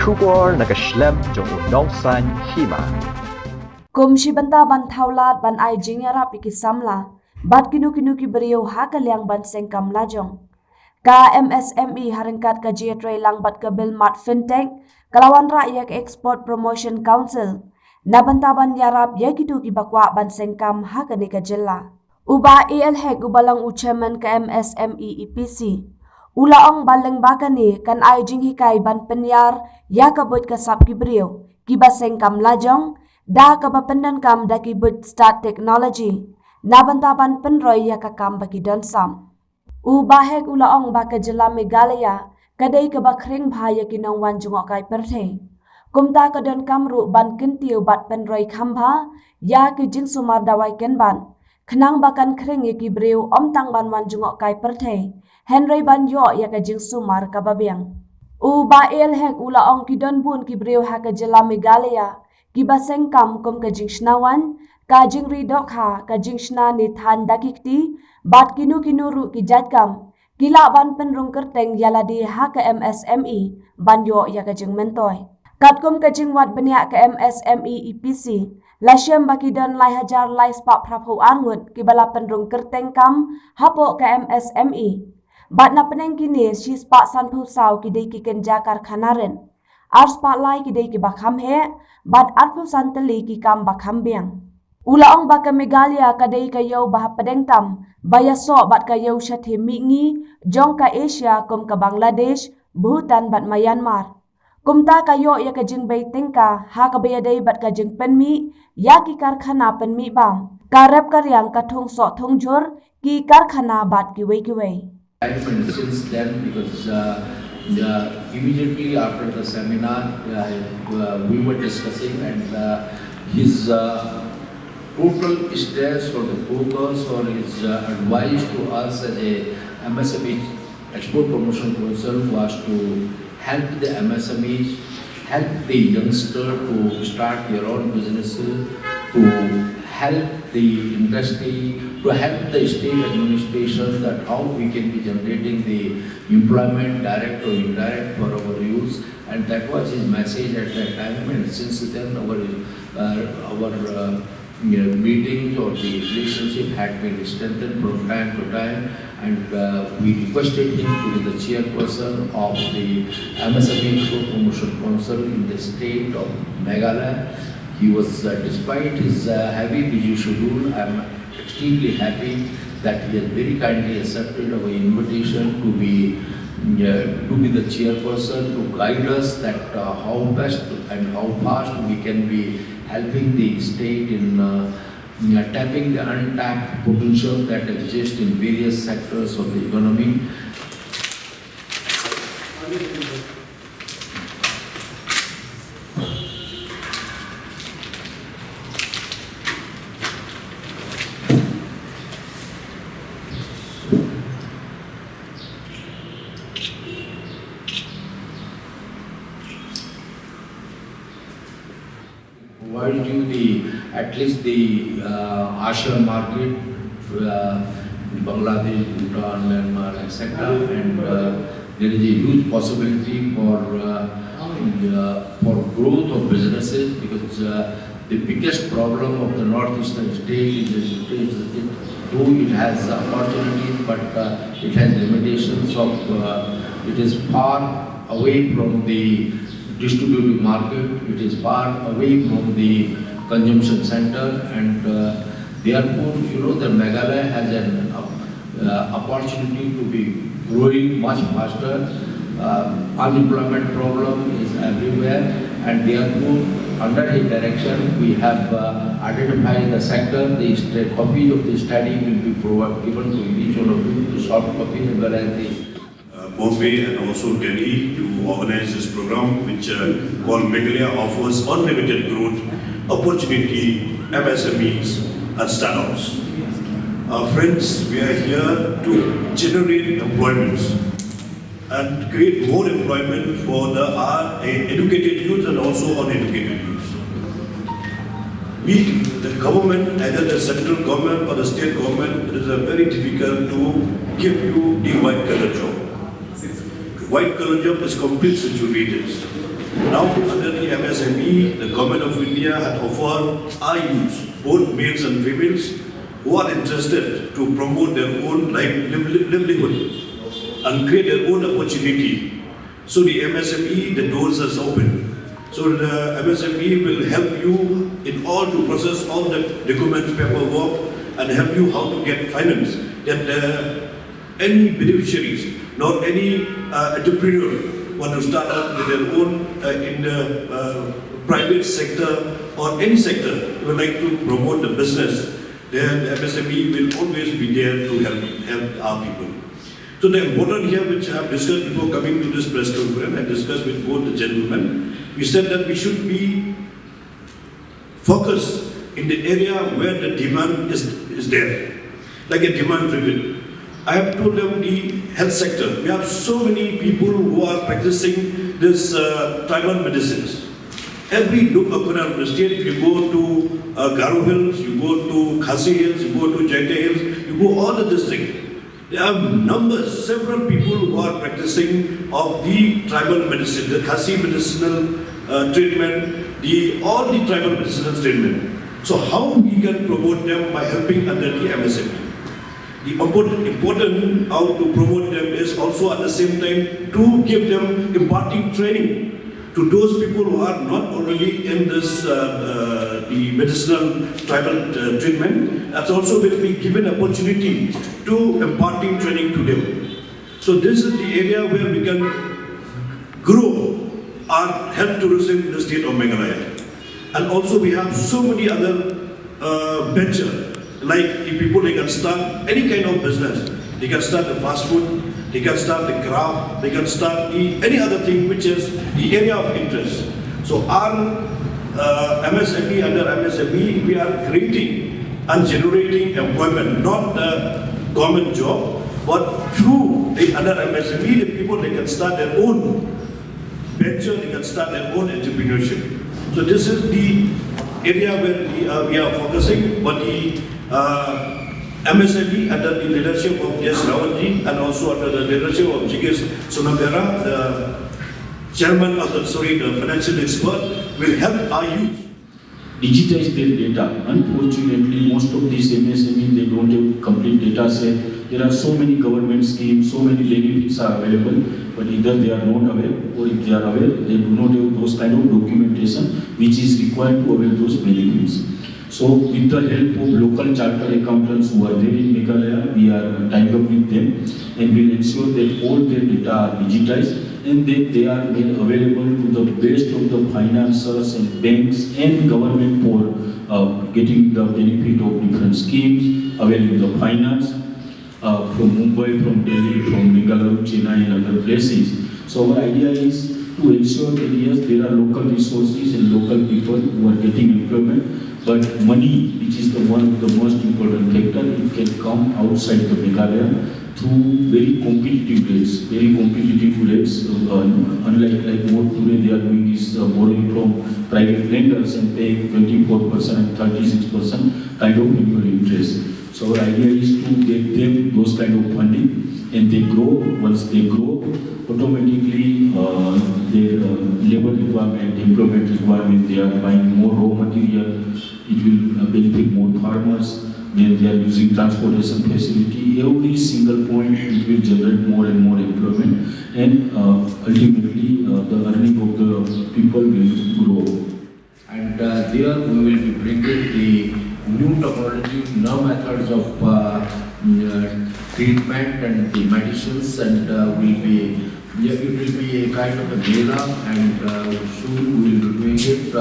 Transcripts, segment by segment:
Shubor nakaslem jong udongsan Hima. Kumshi banta ban thaulat ban ai Ïarap iki Samla, bat kinu ki beriau hakaliang ban Sengkam Lajong. Ka MSME haringkat ka Jiatray lang bat ka bil mat fintech, kalawan rakyat export promotion council, na banta ban Ïarap ya gitu ki bakwa ban Sengkam hakani ka jilla. Uba ELHEC ubalang uchairman ka MSME EPC. Ulaong baleng bakani kan ai jinghikai ban penyar ya kabut ka sap ki beriau, ki ba Sengkam Lajong, da ka ba Jingdonkam da ki but start technology, na banta ban penroy ya ka kam baki donsam. Ubahek ulaong baka jela Meghalaya, kadai ka bakring bahaya kinong wan jungokai perthe. Kumta ka don kamru ban kintiu bat penroy kamba, ya ki jing sumar dawai kenban. Kenang bakan kring ya ki beriu omtang ban wan jungokai perthe. Henry ban yo ya ka jing sumar ka babiang. Uba ELHEC ulaong ki don bun ki beriu ha ka jela Meghalaya, ki ba Sengkam kum ka jing shnawan, ka jing ridok ha ka jing shna ni than dakikti, bat kinu ru ki jatkam, kila ban penrung kerteng yala di ha ka MSME, ban yo ya ka jing mentoy. Kat kum ka jing wat benya ka MSME EPC, lasyem baki don lai hajar lai spak prapu angut ki bala penrung kerteng kam, hapo ka MSME. Bat na peneng kini si spak san pusau ki dei ki kenja karkhanaren. Ars pak lai ki dei ki bakham he, bat arpu santeli ki kam bakham biang. Ulaong baka Meghalaya ka dei ka yau bah pedeng tam, baya so bat ka yau shathe mingi, jong ka Asia kum ka Bangladesh, Bhutan bat Myanmar. Kumta ka yo ya ka jing bay tingka, ha ka baya dei bat ka jing penmi, ya ki karkhana penmi bam. Karep karyang ka thong so thong jor, ki karkhana bat ki wei. And since then, because immediately after the seminar, we were discussing, and his total stress or the focus or his advice to us as a MSME Export Promotion Council was to help the MSMEs, help the youngster to start their own businesses, to help the industry, to help the state administration that how we can be generating the employment direct or indirect for our youth, and that was his message at that time. And since then our meetings or the relationship had been strengthened from time to time, and we requested him to be the chairperson of the MSME Export Promotion Council in the state of Meghalaya. He was, despite his heavy busy schedule, I am extremely happy that he has very kindly accepted our invitation to be the chairperson, to guide us that how best and how fast we can be helping the state in tapping the untapped potential that exists in various sectors of the economy. Provide you at least the Asia market, Bangladesh, Bhutan, Myanmar, etc. And there is a huge possibility for growth of businesses, because the biggest problem of the northeastern state is though it has opportunities, but it has limitations of it is far away from the distributive market, it is far away from the consumption center, and therefore, the Meghalaya has an opportunity to be growing much faster. Unemployment problem is everywhere, and therefore, under his direction, we have identified the sector. The copy of the study will be given to each one of you, the soft copy as well as the Bombay and also Delhi to organize this program, which called Meghalaya offers unlimited growth opportunity, MSMEs and startups. Friends, we are here to generate employments and create more employment for our educated youth and also uneducated youth. We, the government, either the central government or the state government, it is very difficult to give you the white collar job. White collar job is complete saturated. Now, under the MSME, the Government of India had offered our youths, both males and females, who are interested to promote their own livelihood and create their own opportunity. So the MSME, the doors are open. So the MSME will help you in all to process all the documents, paperwork, and help you how to get finance. That any beneficiaries, not any entrepreneur want to start out with their own in the private sector or any sector, you would like to promote the business, then the MSME will always be there to help our people. So the important here, which I have discussed before coming to this press conference, I discussed with both the gentlemen, we said that we should be focused in the area where the demand is there, like a demand driven. I have told them the health sector. We have so many people who are practicing this tribal medicines. Every look upon the state, you go to Garo Hills, you go to Khasi Hills, you go to Jaita Hills, you go all the districts. There are numbers, several people who are practicing of the tribal medicine, the Khasi medicinal treatment, all the tribal medicinal treatment. So how we can promote them by helping under the MSME? The important how to promote them is also at the same time to give them imparting training to those people who are not already in this the medicinal tribal treatment. That's also will be given opportunity to imparting training to them. So this is the area where we can grow our health tourism in the state of Meghalaya. And also we have so many other ventures. Like the people, they can start any kind of business. They can start the fast food, they can start the craft, they can start any other thing which is the area of interest. So our MSME, under MSME, we are creating and generating employment, not the government job, but through the under MSME, the people, they can start their own venture, they can start their own entrepreneurship. So this is the area where we are focusing, but the MSME under the leadership of S. Rawanji and also under the leadership of Jigesh Sunagara, the chairman of the financial expert, will help our youth digitize their data. Unfortunately, most of these MSME, they don't have complete data set. There are so many government schemes, so many benefits are available, but either they are not aware, or if they are aware, they do not have those kind of documentation which is required to avail those benefits. So with the help of local chartered accountants who are there in Meghalaya, we are tying up with them and will ensure that all their data are digitized and that they are made available to the best of the financiers and banks and government for getting the benefit of different schemes, availing the finance from Mumbai, from Delhi, from Bengaluru, Chennai and other places. So our idea is to ensure that yes, there are local resources and local people who are getting employment, but money, which is the one of the most important factor, it can come outside the Meghalaya through very competitive rates. Unlike like what today they are doing is borrowing from private lenders and paying 24% and 36% kind of annual interest. So our idea is to get them those kind of funding, and they grow. Once they grow, automatically their labor requirement, employment requirement, they are buying more raw material. It will benefit more farmers. Then they are using transportation facility. Every single point, it will generate more and more employment, and ultimately the earning of the people will grow. And there we will be bringing the new technology, new methods of treatment and the medicines, and it will be a kind of a mela, and soon we will be doing it.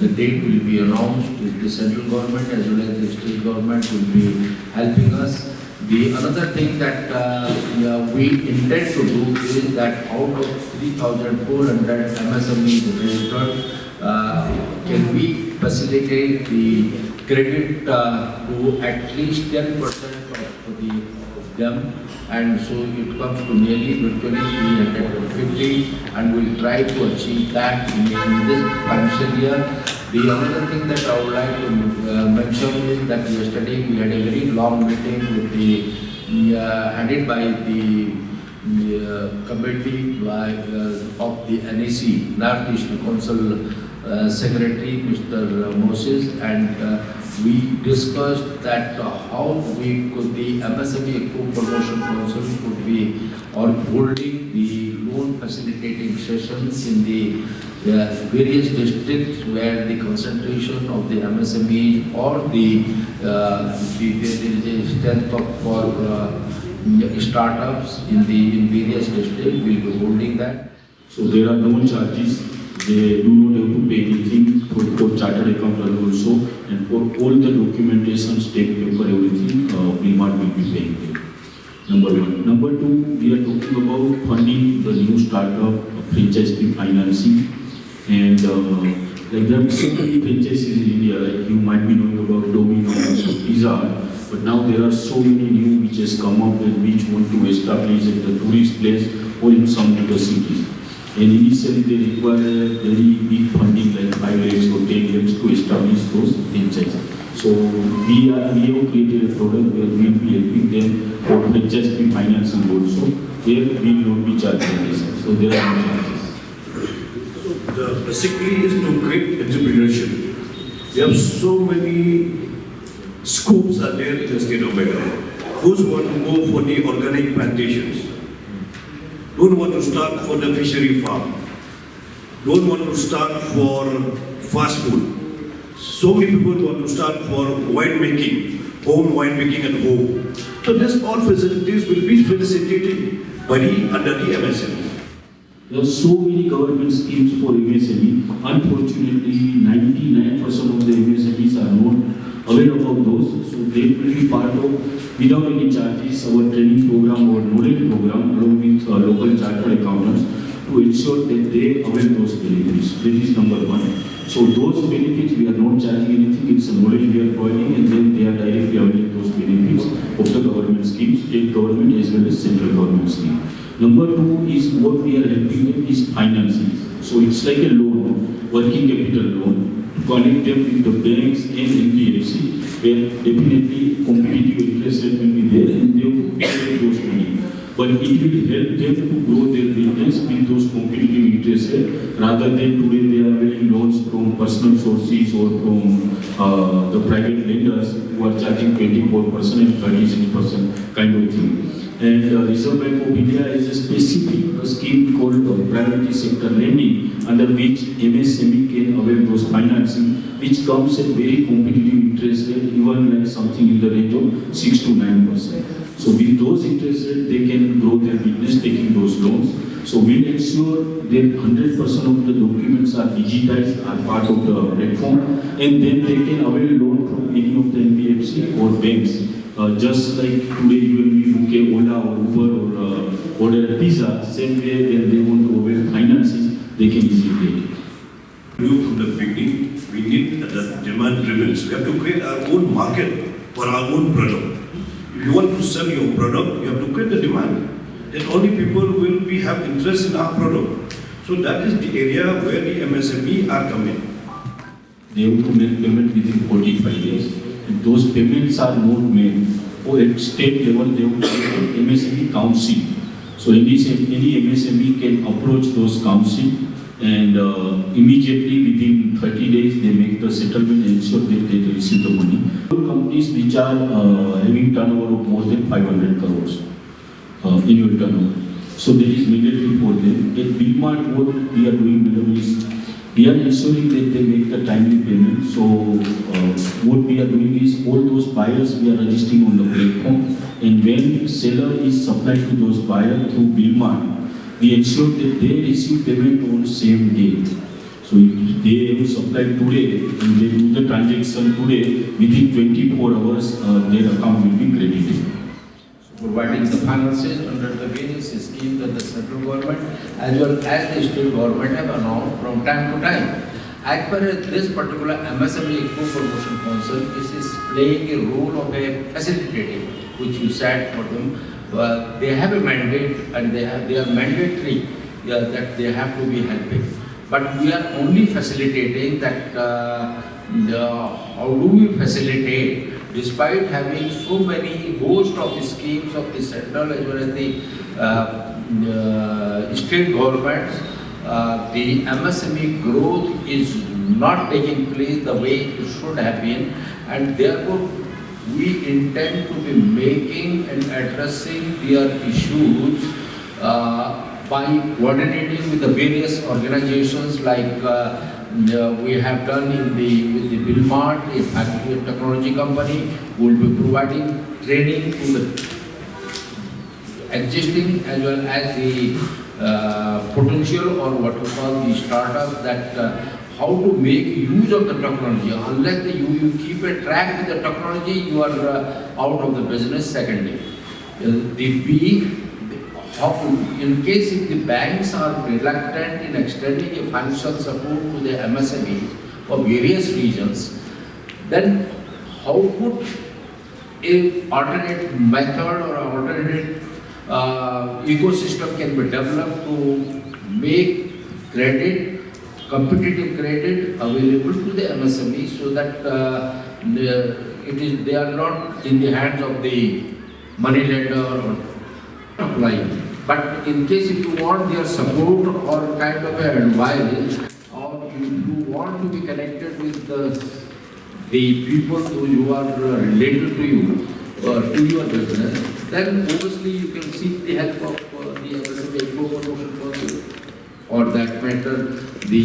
The date will be announced. The central government as well as the state government will be helping us. The another thing that we intend to do is that out of 3,400 MSMEs registered, can we facilitate the credit to at least 10% of them, and so it comes to nearly 2,350, and we'll try to achieve that in this financial year. The other thing that I would like to mention is that yesterday we had a very long meeting with headed by the committee of the NEC, Northeast Council Secretary, Mr. Moses, and we discussed that how the MSME Co-Promotion Council could be holding the loan facilitating sessions in the various districts where the concentration of the MSME or there is a strength for startups in various districts. We will be holding that. So there are no charges. They do not have to pay anything for chartered accountant also, and for all the documentation, stamp paper, everything, Pynbiang will be paying them. Number one. Number two, we are talking about funding the new startup, franchise fee financing, and like there are so many franchises in India. Like you might be knowing about Domino's, Pizza, but now there are so many new which has come up and which want to establish at the tourist place or in some of the cities. And initially they require very big funding like 5 lakhs or 10 lakhs to establish those franchises. So we have created a product where we will be helping them for franchise fee financing also. There we will not be charging this. So there are no charges. So basically is to create entrepreneurship. We have so many scopes are there in the state of Meghalaya. Those who want to go for the organic plantations, don't want to start for the fishery farm, don't want to start for fast food. So many people want to start for winemaking, home winemaking at home. So this all facilities will be facilitated under the MSME. There are so many government schemes for MSME. Unfortunately, 99% of the MSMEs are not aware about those. So they will be part of, without any charges, our training program or knowledge program along with local chartered accountants to ensure that they avail those benefits. That is number one. So those benefits we are not charging anything, it's a knowledge we are providing, and then they are directly availing those benefits of the government schemes, state government as well as central government scheme. Number two is what we are helping them is financing. So it's like a loan, working capital loan, to connect them with the banks and NBFC, where definitely competitive interest rate will be there and they will pay those money. But it will help them to grow their business with those competitive interest rate, rather than today they are getting loans from personal sources or from the private lenders who are charging 24% and 36% kind of thing. And Reserve Bank of India has a specific scheme called priority sector lending, under which MSME can avail those financing, which comes at very competitive interest rate, even like something in the range of 6 to 9%. So with those interest rates, they can grow their business taking those loans. So we'll ensure that 100% of the documents are digitized, are part of the platform, and then they can avail loan from any of the NBFC or banks. Just like today you and me book a Ola or Uber or order a pizza, same way when they want to avail finances, they can easily get it. From the beginning, we need the demand driven. We have to create our own market for our own product. If you want to sell your product, you have to create the demand. Then only people will have interest in our product. So that is the area where the MSME are coming. They have to make payment within 45 days. If those payments are not made, or at state level, they have to make an MSME council. So any MSME can approach those council, and immediately within 30 days they make the settlement and ensure that they receive the money. Companies which are having turnover of more than 500 crores annual turnover. So that is mandatory for them. At Pynbiang, what we are doing, madam, is we are ensuring that they make the timely payment. So what we are doing is all those buyers we are registering on the platform, and when seller is supplied to those buyers through Pynbiang, we ensure that they receive payment on same day. So if they have supplied today and they do the transaction today, within 24 hours their account will be credited. Providing the finances under the various schemes that the central government as well as the state government have announced from time to time. As far as this particular MSME Co-Promotion Council is playing a role of a facilitator, which you said for them, they have a mandate and they are mandatory that they have to be helping. But we are only facilitating that. How do we facilitate? Despite having so many host of the schemes of the central as well as the state governments, the MSME growth is not taking place the way it should have been, and therefore we intend to be making and addressing their issues by coordinating with the various organizations like we have done with the Bilmart, a factory technology company. We will be providing training to the existing as well as the potential or what we call the startups that how to make use of the technology. Unless you keep a track with the technology, you are out of the business secondly. In case if the banks are reluctant in extending a financial support to the MSME for various reasons, then how could a alternate method or alternate ecosystem can be developed to make credit, competitive credit available to the MSME so that they are not in the hands of the money lender or applying. But in case if you want their support or kind of advice, or you want to be connected with the people who are related to you or to your business, then obviously you can seek the help of the MSME co-promotion firm, or that matter the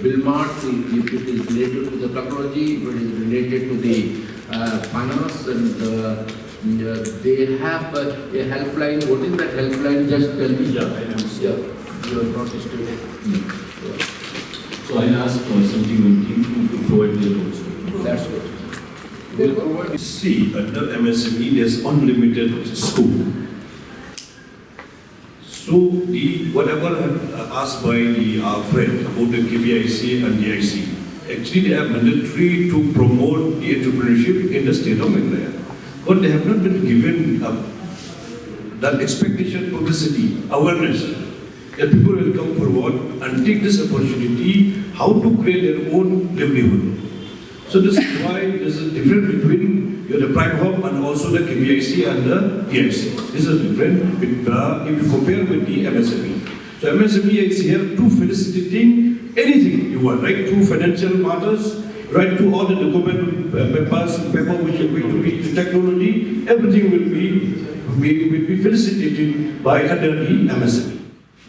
Bilmart, if it is related to the technology, if it is related to the finance, and they have a helpline. What is that helpline? Just tell me. Yeah, I am. Yeah, you are not stated. So I asked something team to provide that also. That's good. We'll provide. See, under MSME, there's unlimited scope. So, whatever asked by our friend about the KPIC and DIC, actually they are mandatory to promote the entrepreneurship in the state of Meghalaya. But they have not been given that expectation, publicity, awareness that people will come forward and take this opportunity how to create their own livelihood. So this is why there's a difference between the prime hub and also the KPIC and the DIC. This is different if you compare with the MSME. So MSME is here to facilitating anything you want, right? Through financial matters, right to all the document papers, paper which are going to be the technology, everything will be facilitated by under the MSME.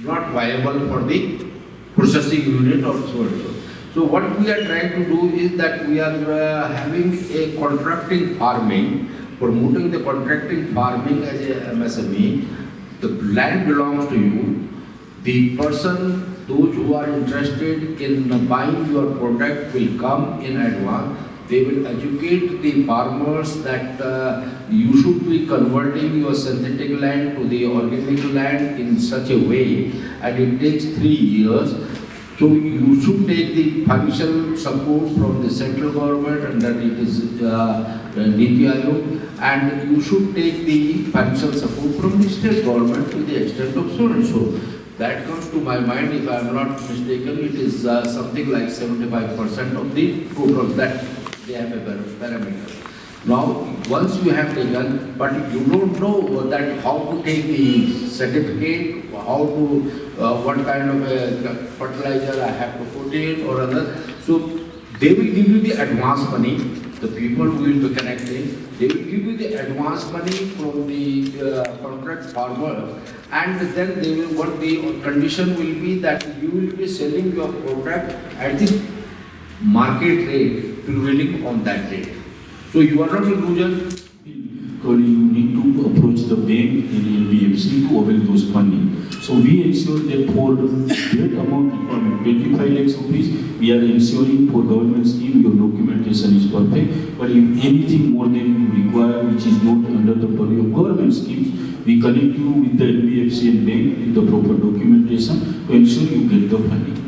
Not viable for the processing unit or so and so. So what we are trying to do is that we are having a contracting farming, promoting the contracting farming as a MSME. The land belongs to you. The person, those who are interested in buying your product will come in advance. They will educate the farmers that you should be converting your synthetic land to the organic land in such a way, and it takes 3 years. So you should take the financial support from the central government, and that it is Niti Aayog, and you should take the financial support from the state government to the extent of so and so. That comes to my mind, if I am not mistaken, it is something like 75% of the total that they have a parameter. Now, once you have taken, but you don't know that how to take the certificate, how to, what kind of a fertilizer I have to put in or other. So they will give you the advance money. The people who will be connecting, they will give you the advance money from the contract farmer, and then they will, what the condition will be that you will be selling your product at the market rate, prevailing on that rate. So you are not in illusion. You need to approach the bank in NBFC to avail those funding. So we ensure that for that amount requirement, 25 lakhs rupees, we are ensuring for government scheme your documentation is perfect. But if anything more than you require, which is not under the purview of government schemes, we connect you with the NBFC and bank with the proper documentation to ensure you get the funding.